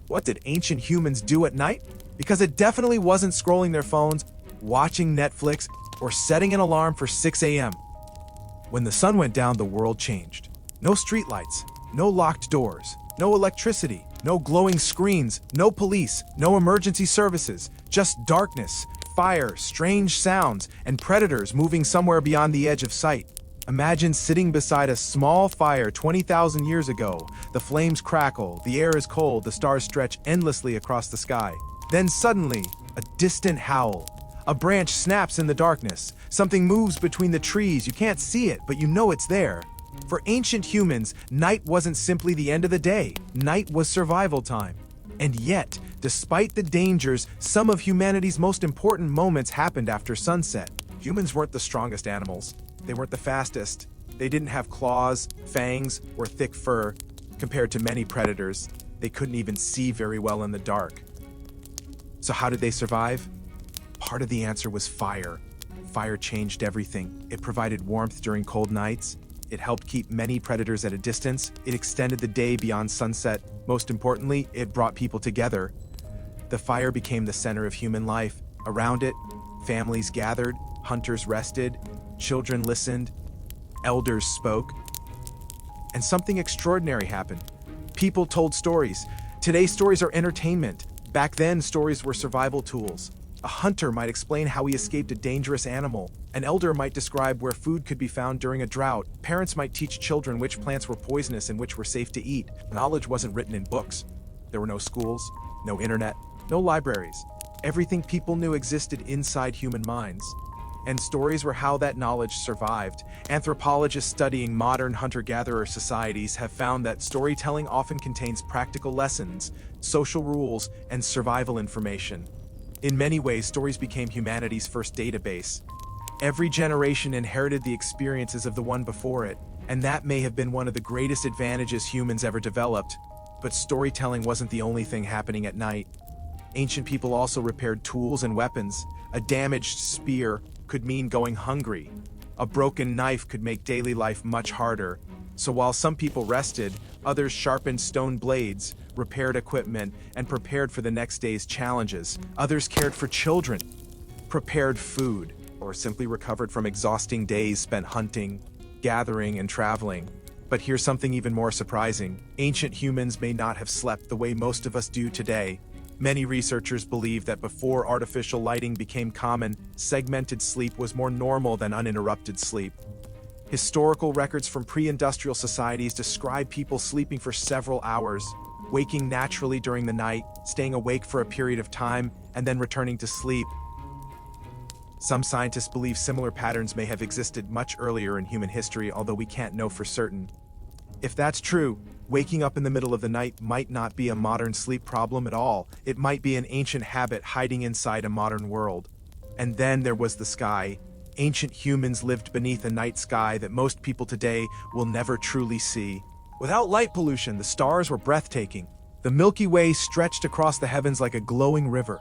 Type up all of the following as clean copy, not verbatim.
What did ancient humans do at night? Because it definitely wasn't scrolling their phones, watching Netflix, or setting an alarm for 6 a.m. When the sun went down, the world changed. No streetlights, no locked doors, no electricity, no glowing screens, no police, no emergency services, just darkness, fire, strange sounds, and predators moving somewhere beyond the edge of sight. Imagine sitting beside a small fire 20,000 years ago. The flames crackle, the air is cold, the stars stretch endlessly across the sky. Then suddenly, a distant howl. A branch snaps in the darkness. Something moves between the trees. You can't see it, but you know it's there. For ancient humans, night wasn't simply the end of the day. Night was survival time. And yet, despite the dangers, some of humanity's most important moments happened after sunset. Humans weren't the strongest animals. They weren't the fastest. They didn't have claws, fangs, or thick fur. Compared to many predators, they couldn't even see very well in the dark. So how did they survive? Part of the answer was fire. Fire changed everything. It provided warmth during cold nights. It helped keep many predators at a distance. It extended the day beyond sunset. Most importantly, it brought people together. The fire became the center of human life. Around it, families gathered, hunters rested, children listened, elders spoke. And something extraordinary happened. People told stories. Today's stories are entertainment. Back then, stories were survival tools. A hunter might explain how he escaped a dangerous animal. An elder might describe where food could be found during a drought. Parents might teach children which plants were poisonous and which were safe to eat. Knowledge wasn't written in books. There were no schools, no internet, no libraries. Everything people knew existed inside human minds. And stories were how that knowledge survived. Anthropologists studying modern hunter-gatherer societies have found that storytelling often contains practical lessons, social rules, and survival information. In many ways, stories became humanity's first database. Every generation inherited the experiences of the one before it, and that may have been one of the greatest advantages humans ever developed. But storytelling wasn't the only thing happening at night. Ancient people also repaired tools and weapons. A damaged spear could mean going hungry. A broken knife could make daily life much harder. So while some people rested, others sharpened stone blades, repaired equipment, and prepared for the next day's challenges. Others cared for children, prepared food, or simply recovered from exhausting days spent hunting, gathering, and traveling. But here's something even more surprising. Ancient humans may not have slept the way most of us do today. Many researchers believe that before artificial lighting became common, segmented sleep was more normal than uninterrupted sleep. Historical records from pre-industrial societies describe people sleeping for several hours, waking naturally during the night, staying awake for a period of time, and then returning to sleep. Some scientists believe similar patterns may have existed much earlier in human history, although we can't know for certain. If that's true, waking up in the middle of the night might not be a modern sleep problem at all. It might be an ancient habit hiding inside a modern world. And then there was the sky. Ancient humans lived beneath a night sky that most people today will never truly see. Without light pollution, the stars were breathtaking. The Milky Way stretched across the heavens like a glowing river.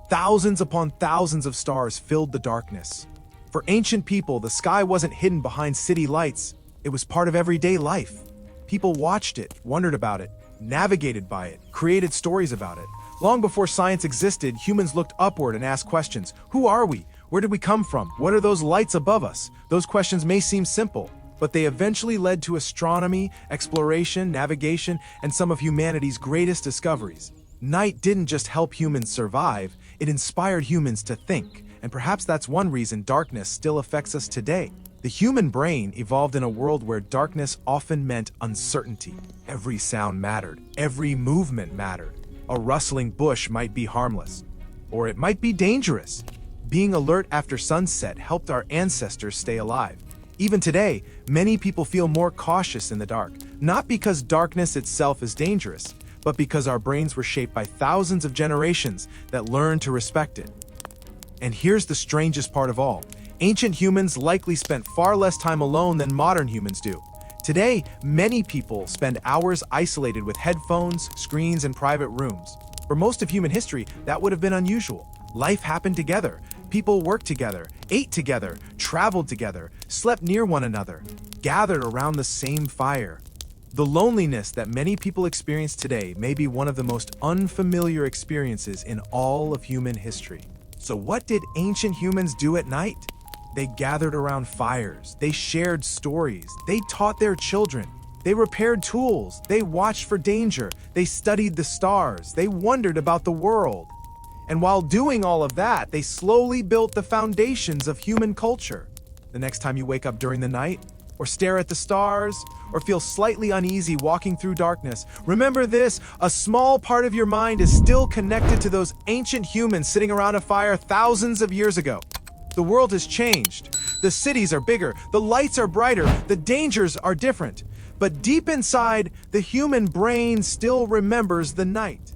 Thousands upon thousands of stars filled the darkness. For ancient people, the sky wasn't hidden behind city lights. It was part of everyday life. People watched it, wondered about it, navigated by it, created stories about it. Long before science existed, humans looked upward and asked questions. Who are we? Where did we come from? What are those lights above us? Those questions may seem simple, but they eventually led to astronomy, exploration, navigation, and some of humanity's greatest discoveries. Night didn't just help humans survive, it inspired humans to think, and perhaps that's one reason darkness still affects us today. The human brain evolved in a world where darkness often meant uncertainty. Every sound mattered. Every movement mattered. A rustling bush might be harmless, or it might be dangerous. Being alert after sunset helped our ancestors stay alive. Even today, many people feel more cautious in the dark, not because darkness itself is dangerous, but because our brains were shaped by thousands of generations that learned to respect it. And here's the strangest part of all. Ancient humans likely spent far less time alone than modern humans do. Today, many people spend hours isolated with headphones, screens, and private rooms. For most of human history, that would have been unusual. Life happened together. People worked together, ate together, traveled together, slept near one another, gathered around the same fire. The loneliness that many people experience today may be one of the most unfamiliar experiences in all of human history. So what did ancient humans do at night? They gathered around fires, they shared stories, they taught their children, they repaired tools, they watched for danger, they studied the stars, they wondered about the world. And while doing all of that, they slowly built the foundations of human culture. The next time you wake up during the night, or stare at the stars, or feel slightly uneasy walking through darkness, remember this: a small part of your mind is still connected to those ancient humans sitting around a fire thousands of years ago. The world has changed. The cities are bigger, the lights are brighter, the dangers are different. But deep inside, the human brain still remembers the night.